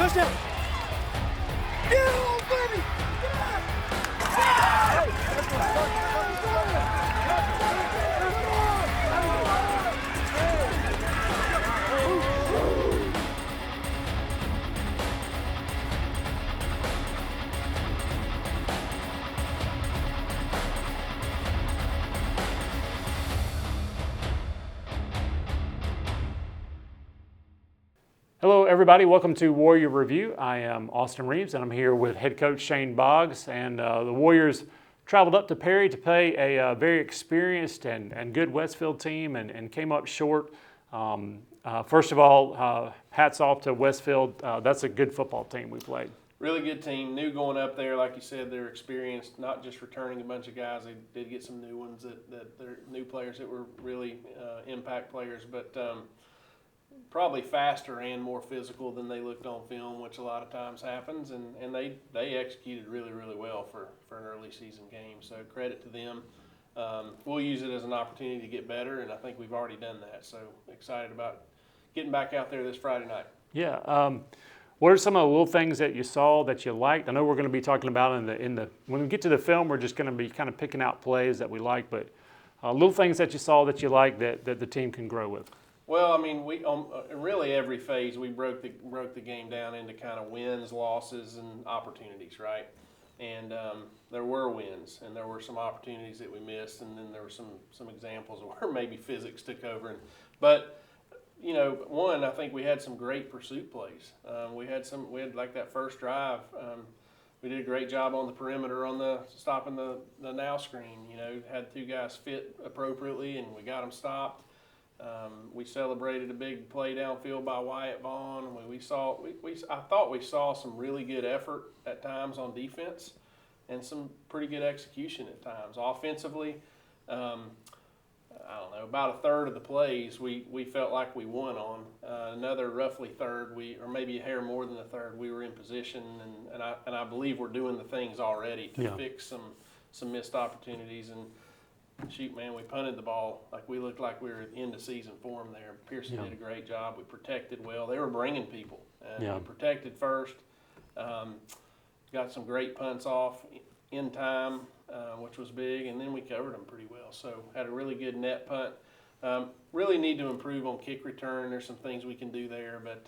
Touchdown. Yeah, baby. Hello, everybody. Welcome to Warrior Review. I am Austin Reeves, and I'm here with head coach Shane Boggs. And the Warriors traveled up to Perry to play a very experienced and good Westfield team and came up short. First of all, hats off to Westfield. That's a good football team we played. Really good team. New going up there, like you said, they're experienced, not just returning a bunch of guys. They did get some new ones that they're new players that were really impact players, but probably faster and more physical than they looked on film, which a lot of times happens, and they executed really, really well for an early season game, so credit to them. We'll use it as an opportunity to get better, and I think we've already done that, so excited about getting back out there this Friday night. Yeah. What are some of the little things that you saw that you liked? I know we're going to be talking about in the when we get to the film, we're just going to be kind of picking out plays that we like, but little things that you saw that you like that the team can grow with. Well, I mean, we really every phase we broke the game down into kind of wins, losses, and opportunities, right? And there were wins, and there were some opportunities that we missed, and then there were some examples where maybe physics took over. But you know, I think we had some great pursuit plays. We had like that first drive. We did a great job on the perimeter on stopping the now screen. You know, had two guys fit appropriately, and we got them stopped. We celebrated a big play downfield by Wyatt Vaughn. I thought we saw some really good effort at times on defense and some pretty good execution at times. Offensively, I don't know, about a third of the plays we felt like we won on. Another roughly third, or maybe a hair more than a third, we were in position, and I believe we're doing the things already to fix some missed opportunities. And shoot, man, we punted the ball like we looked like we were in the season form there. Pearson did a great job. We protected well. They were bringing people, and we protected first. Got some great punts off in time, which was big, and then we covered them pretty well. So had a really good net punt. Really need to improve on kick return. There's some things we can do there, but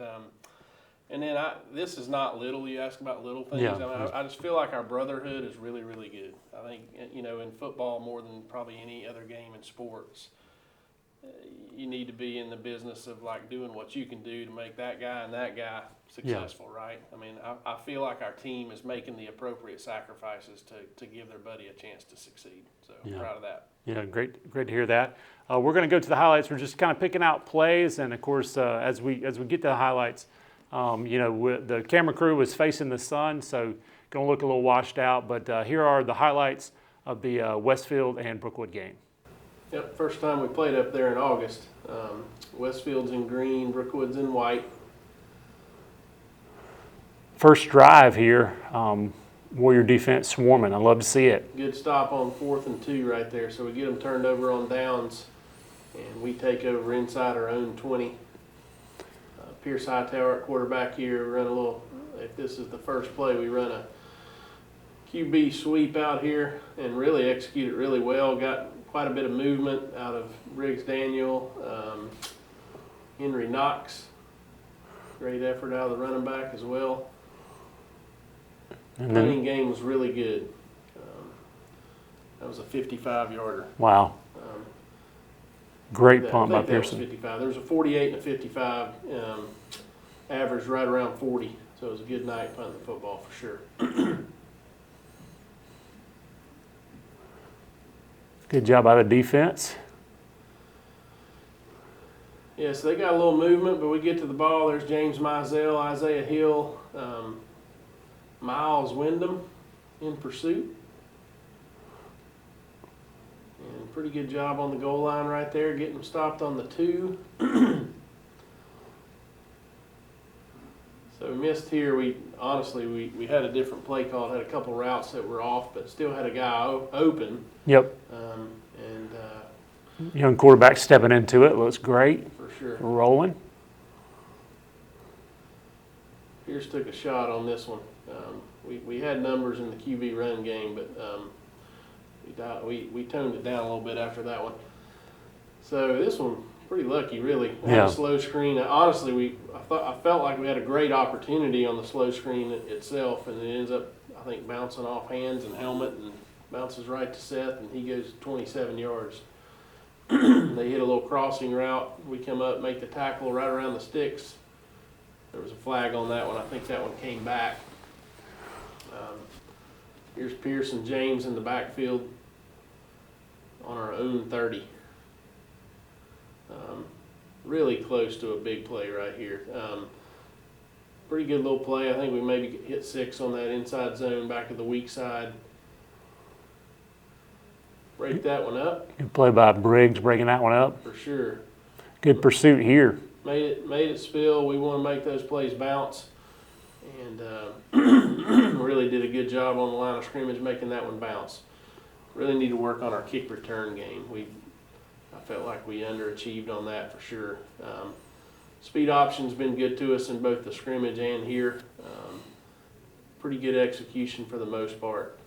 and then this is not little. You ask about little things. Yeah. I just feel like our brotherhood is really, really good. I think, you know, in football more than probably any other game in sports, you need to be in the business of like doing what you can do to make that guy and that guy successful, right? I mean, I feel like our team is making the appropriate sacrifices to give their buddy a chance to succeed. So proud of that. Yeah, great to hear that. We're going to go to the highlights. We're just kind of picking out plays, and of course, as we get to the highlights, you know, the camera crew was facing the sun, so going to look a little washed out. But here are the highlights of the Westfield and Brookwood game. Yep, first time we played up there in August. Westfield's in green, Brookwood's in white. First drive here, Warrior defense swarming. I love to see it. Good stop on 4th and 2 right there. So we get them turned over on downs, and we take over inside our own 20. Pierce Hightower at quarterback here. We run a little, if this is the first play, we run a QB sweep out here and really execute it really well. Got quite a bit of movement out of Briggs Daniel, Henry Knox. Great effort out of the running back as well. And the running game was really good. That was a 55-yarder. Wow. Great punt by Pearson. 55. There was a 48 and a 55, average right around 40. So it was a good night punting the football for sure. Good job by the defense. Yeah, so they got a little movement, but we get to the ball. There's James Mizell, Isaiah Hill, Miles Wyndham in pursuit. And pretty good job on the goal line right there, getting them stopped on the 2. So we missed here. We had a different play call. Had a couple routes that were off, but still had a guy open. Yep. Young quarterback stepping into it. Looks great. For sure. We're rolling. Pierce took a shot on this one. We had numbers in the QB run game, but we toned it down a little bit after that one. So this one, pretty lucky, really. Yeah. A slow screen. Honestly, I felt like we had a great opportunity on the slow screen itself, and it ends up, I think, bouncing off hands and helmet and bounces right to Seth, and he goes 27 yards. They hit a little crossing route. We come up, make the tackle right around the sticks. There was a flag on that one. I think that one came back. Here's Pierce and James in the backfield on our own 30. Really close to a big play right here. Pretty good little play. I think we maybe hit 6 on that inside zone back of the weak side. Break that one up. Good play by Briggs, breaking that one up. For sure. Good pursuit here. Made it spill. We want to make those plays bounce. And really did a good job on the line of scrimmage making that one bounce. Really need to work on our kick return game. I felt like we underachieved on that for sure. Speed option's been good to us in both the scrimmage and here. Pretty good execution for the most part.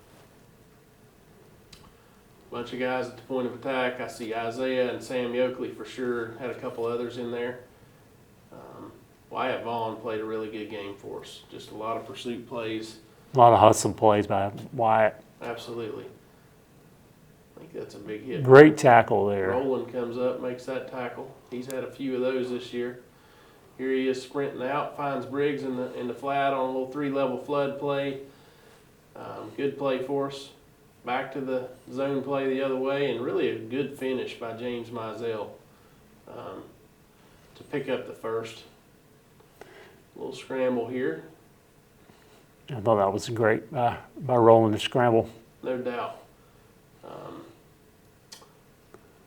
Bunch of guys at the point of attack. I see Isaiah and Sam Yoakley for sure. Had a couple others in there. Wyatt Vaughn played a really good game for us. Just a lot of pursuit plays. A lot of hustle plays by Wyatt. Absolutely. I think that's a big hit. Great tackle there. Roland comes up, makes that tackle. He's had a few of those this year. Here he is sprinting out, finds Briggs in the flat on a little 3-level flood play. Good play for us. Back to the zone play the other way, and really a good finish by James Mizell to pick up the first. Little scramble here. I thought that was great by Roland to scramble. No doubt.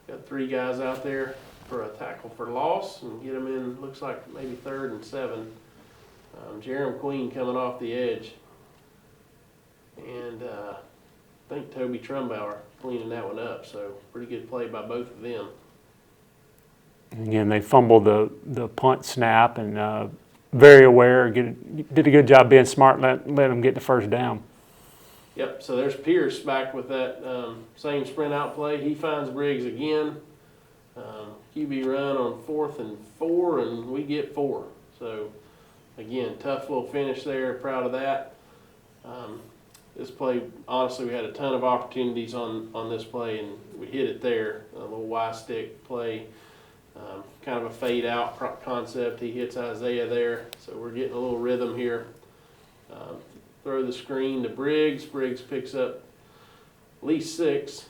Got 3 guys out there for a tackle for loss and get them in, looks like maybe 3rd and 7. Jerem Queen coming off the edge. And I think Toby Trumbauer cleaning that one up. So pretty good play by both of them. Again, they fumbled the punt snap and very aware, did a good job being smart, let them get the first down. Yep, so there's Pierce back with that same sprint out play. He finds Briggs again. QB run on 4th and 4, and we get 4. So, again, tough little finish there. Proud of that. This play, honestly, we had a ton of opportunities on this play, and we hit it there. A little Y-stick play, kind of a fade-out concept. He hits Isaiah there, so we're getting a little rhythm here. Throw the screen to Briggs. Briggs picks up at least 6.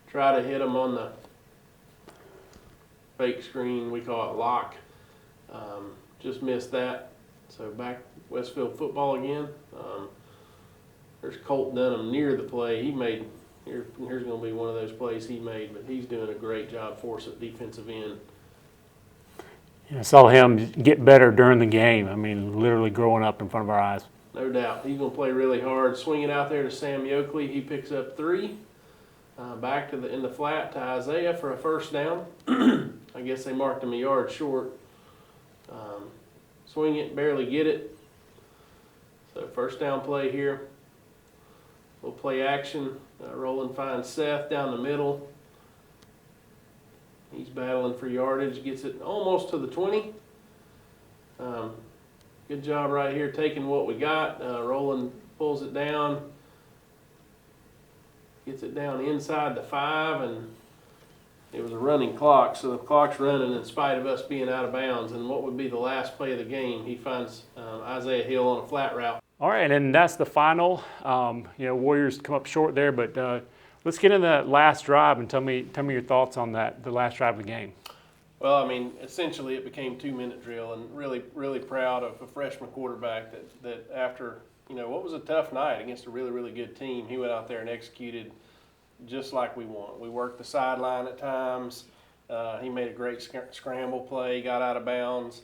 Try to hit him on the fake screen. We call it lock. Just missed that. So back Westfield football again. There's Colt Dunham near the play. He made, here's going to be one of those plays he made, but he's doing a great job for us at defensive end. I saw him get better during the game. I mean, literally growing up in front of our eyes. No doubt. He's going to play really hard. Swing it out there to Sam Yoakley. He picks up 3. Back to in the flat to Isaiah for a first down. I guess they marked him a yard short. Swing it, barely get it. So first down play here. We'll play action. Roland finds Seth down the middle. He's battling for yardage, gets it almost to the 20. Good job right here taking what we got. Roland pulls it down, gets it down inside the 5, and it was a running clock, so the clock's running in spite of us being out of bounds. And what would be the last play of the game, he finds Isaiah Hill on a flat route. All right, and that's the final. Warriors come up short there, but let's get into that last drive and tell me your thoughts on that, the last drive of the game. Well, I mean, essentially it became 2-minute drill, and really, really proud of a freshman quarterback that after, what was a tough night against a really, really good team, he went out there and executed just like we want. We worked the sideline at times. He made a great scramble play, got out of bounds,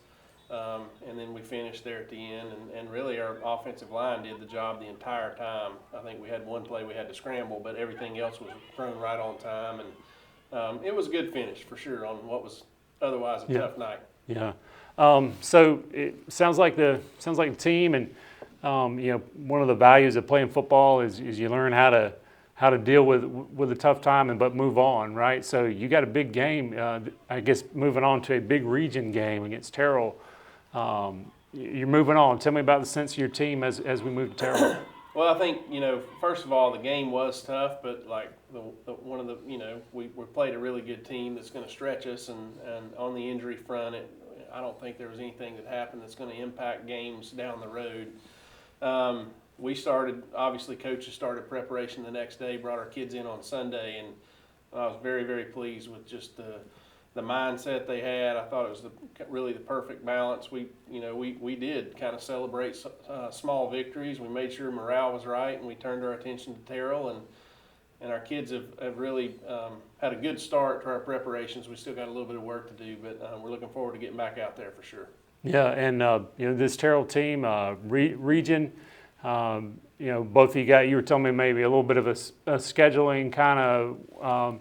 and then we finished there at the end. And really our offensive line did the job the entire time. I think we had one play we had to scramble, but everything else was thrown right on time. And it was a good finish for sure on what was otherwise a tough night. Yeah. So it sounds like the team, and one of the values of playing football is you learn how to deal with a tough time but move on, right? So you got a big game, I guess, moving on to a big region game against Terrell. You're moving on. Tell me about the sense of your team as we move to Terrell. Well, I think, first of all, the game was tough, but like one of the, we played a really good team that's going to stretch us, and on the injury front, I don't think there was anything that happened that's going to impact games down the road. We started, obviously, coaches started preparation the next day, brought our kids in on Sunday, and I was very, very pleased with just the mindset they had. I thought it was really the perfect balance. We did kind of celebrate small victories. We made sure morale was right, and we turned our attention to Terrell, and our kids have really had a good start to our preparations. We still got a little bit of work to do, but we're looking forward to getting back out there for sure. Yeah, and this Terrell team, region, both of you were telling me maybe a little bit of a scheduling kind of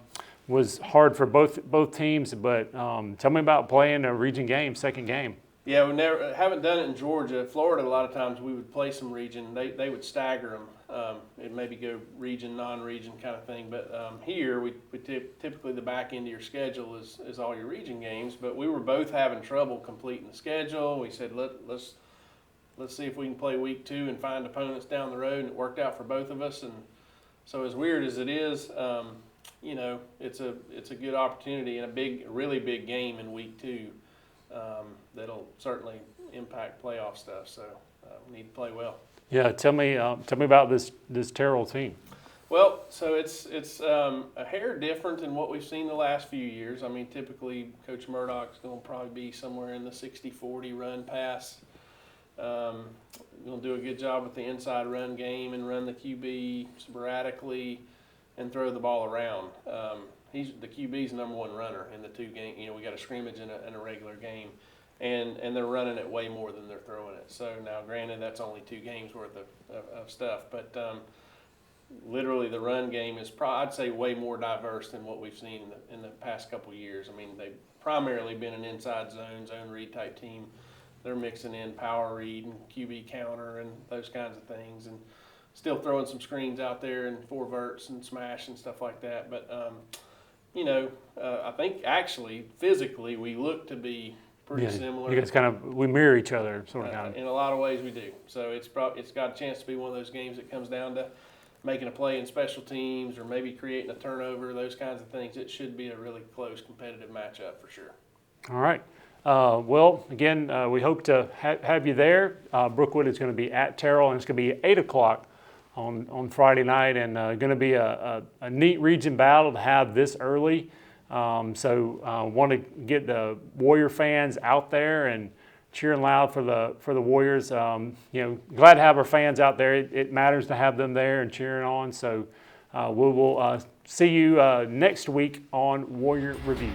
was hard for both teams, but tell me about playing a region game, second game. Yeah, we haven't done it in Georgia. Florida, a lot of times we would play some region. They would stagger them. It maybe go region, non-region kind of thing. But here, we typically the back end of your schedule is all your region games. But we were both having trouble completing the schedule. We said let's see if we can play week 2 and find opponents down the road, and it worked out for both of us. And so as weird as it is, it's a good opportunity and a really big game in week 2 that'll certainly impact playoff stuff. So we need to play well. Yeah, tell me about this Terrell team. Well, so it's a hair different than what we've seen the last few years. I mean, typically Coach Murdoch's going to probably be somewhere in the 60-40 run pass. Going to do a good job with the inside run game and run the QB sporadically and throw the ball around. The QB's number one runner in the 2 games. We got a scrimmage and a regular game, and they're running it way more than they're throwing it. So now, granted, that's only 2 games worth of stuff, but literally the run game is I'd say way more diverse than what we've seen in the past couple of years. I mean, they've primarily been an inside zone read type team. They're mixing in power read and QB counter and those kinds of things, and still throwing some screens out there and 4 verts and smash and stuff like that. But I think actually physically we look to be pretty similar. You guys we mirror each other, sort of. In a lot of ways we do. So it's got a chance to be one of those games that comes down to making a play in special teams or maybe creating a turnover, those kinds of things. It should be a really close competitive matchup for sure. All right. Well, again, we hope to have you there. Brookwood is going to be at Terrell, and it's going to be 8 o'clock on Friday night, and going to be a neat region battle to have this early. So want to get the Warrior fans out there and cheering loud for the Warriors. Glad to have our fans out there. It matters to have them there and cheering on. So we will see you next week on Warrior Review.